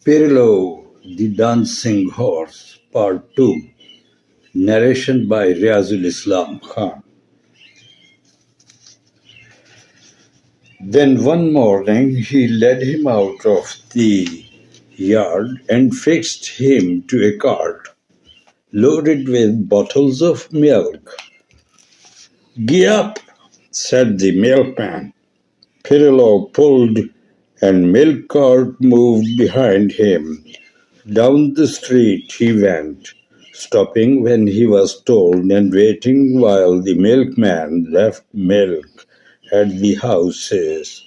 Pirillo, the Dancing Horse, Part 2, narration by Riazul Islam Khan. Then one morning he led him out of the yard and fixed him to a cart loaded with bottles of milk. "Gee up," said the milkman. Pirillo pulled and milk cart moved behind him. Down the street he went, stopping when he was told and waiting while the milkman left milk at the houses.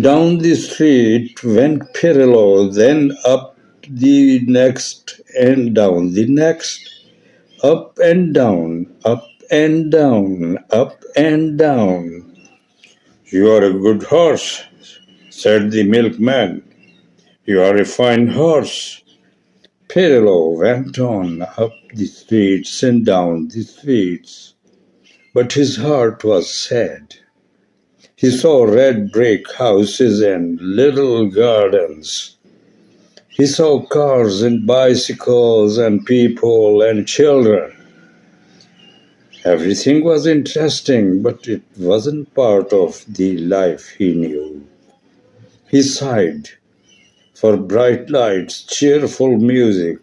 Down the street went Pirillo, then up the next and down the next, up and down, up and down, up and down. "You are a good horse," said the milkman. "You are a fine horse." Pirillo went on up the streets and down the streets, but his heart was sad. He saw red brick houses and little gardens. He saw cars and bicycles and people and children. Everything was interesting, but it wasn't part of the life he knew. He sighed for bright lights, cheerful music,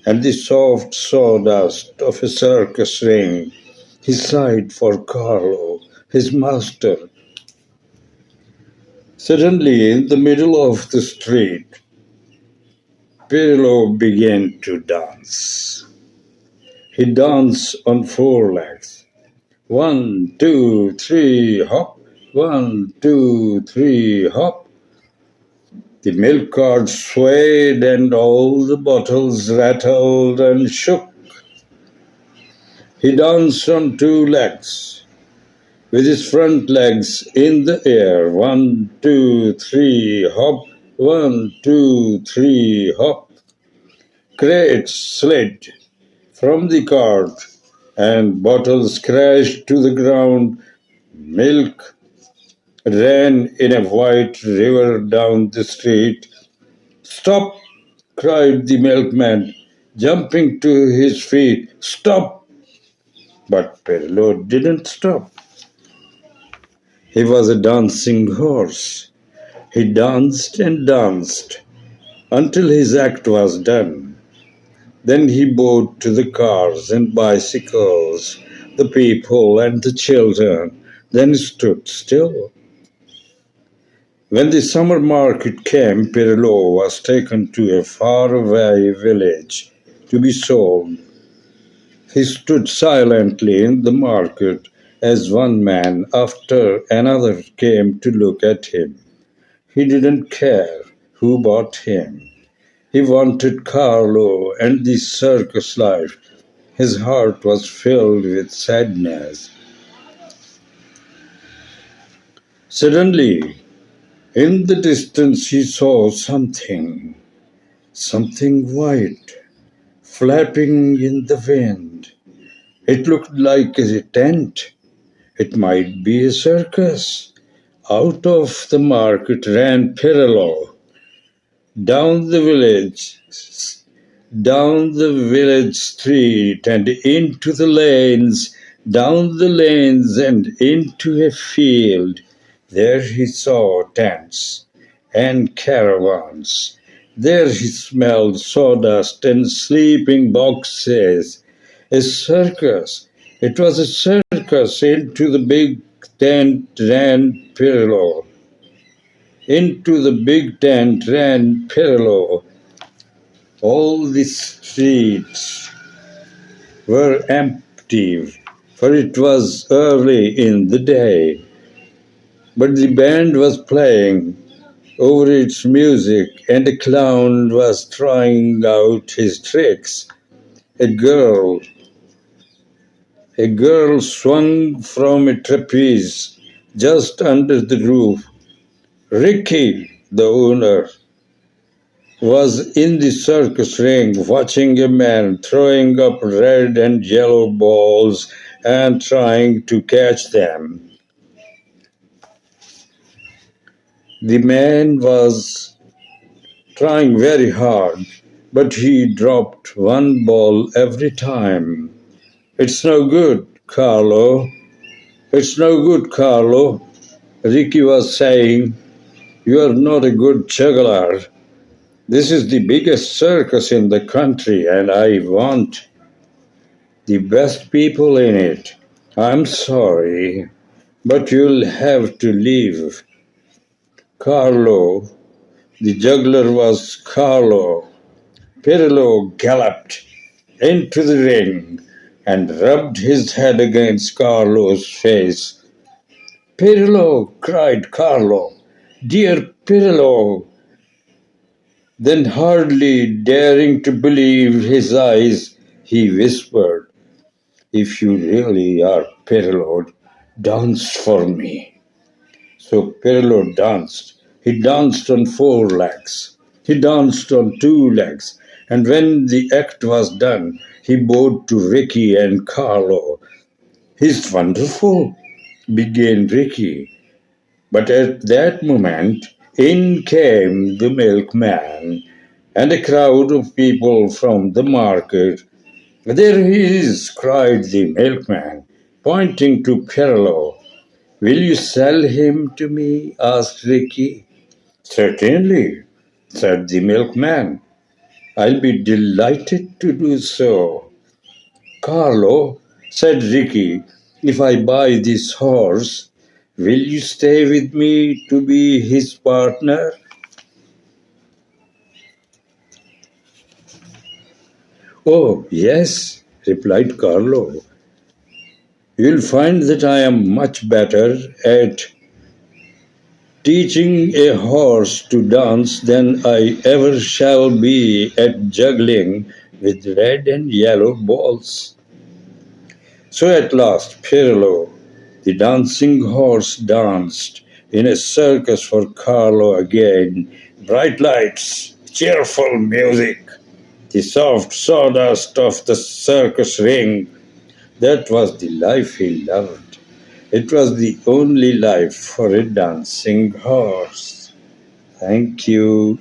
and the soft sawdust of a circus ring. He sighed for Carlo, his master. Suddenly, in the middle of the street, Pirillo began to dance. He danced on 4 legs. 1, 2, 3, hop. 1, 2, 3, hop. The milk cart swayed and all the bottles rattled and shook. He danced on 2 legs, with his front legs in the air. 1, 2, 3, hop. 1, 2, 3, hop. Crates slid from the cart and bottles crashed to the ground. Milk ran in a white river down the street. "Stop!" cried the milkman, jumping to his feet. "Stop!" But Pirillo didn't stop. He was a dancing horse. He danced and danced until his act was done. Then he bowed to the cars and bicycles, the people and the children, then stood still. When the summer market came, Pirillo was taken to a faraway village to be sold. He stood silently in the market as one man after another came to look at him. He didn't care who bought him. He wanted Carlo and the circus life. His heart was filled with sadness. Suddenly, in the distance, he saw something white, flapping in the wind. It looked like a tent. It might be a circus. Out of the market ran Pirillo. Down the village street and into the lanes, down the lanes and into a field. There he saw tents and caravans. There he smelled sawdust and sleeping boxes. A circus. It was a circus. Into the big tent ran Pirillo. Into the big tent ran Pirillo. All the streets were empty, for it was early in the day. But the band was playing over its music, and a clown was trying out his tricks. A girl swung from a trapeze just under the roof. Ricky, the owner, was in the circus ring watching a man throwing up red and yellow balls and trying to catch them. The man was trying very hard, but he dropped one ball every time. It's no good, Carlo. It's no good, Carlo. Ricky was saying, you are not a good juggler. This is the biggest circus in the country, and I want the best people in it. I'm sorry, but you'll have to leave. Carlo, the juggler was Carlo. Pirlo galloped into the ring and rubbed his head against Carlo's face. Pirlo, cried Carlo. Dear Pirlo. Then, hardly daring to believe his eyes, he whispered, if you really are Pirlo, dance for me. So Pirlo danced. He danced on 4 legs. He danced on 2 legs. And when the act was done, he bowed to Ricky and Carlo. He's wonderful, began Ricky. But at that moment, in came the milkman and a crowd of people from the market. There he is, cried the milkman, pointing to Pirlo. Will you sell him to me? Asked Ricky. Certainly, said the milkman. I'll be delighted to do so. Carlo, said Ricky, if I buy this horse, will you stay with me to be his partner? Oh, yes, replied Carlo. You'll find that I am much better at teaching a horse to dance than I ever shall be at juggling with red and yellow balls. So at last Pirlo, the dancing horse, danced in a circus for Carlo again. Bright lights, cheerful music, the soft sawdust of the circus ring. That was the life he loved. It was the only life for a dancing horse. Thank you.